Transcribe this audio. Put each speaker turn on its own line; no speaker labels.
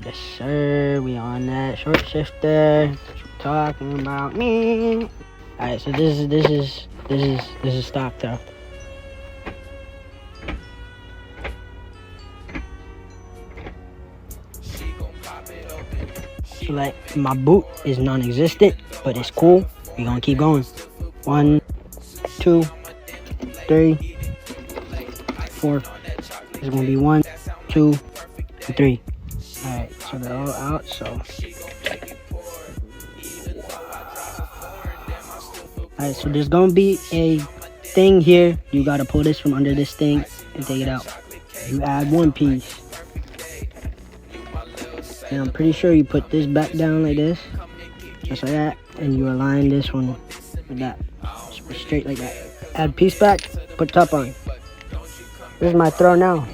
Yes, sir. We on that short shifter. What you talking about me? All right, so this is stock though. So like my boot is non-existent, but it's cool. We gonna keep going. 1, 2, 3, 4. It's gonna be 1, 2, and 3. All right, so they're all out. So, all right, so there's gonna be a thing here. You gotta pull this from under this thing and take it out. You add one piece. And I'm pretty sure you put this back down like this, just like that, and you align this one with that, straight like that. Add piece back, put top on. This is my throw now.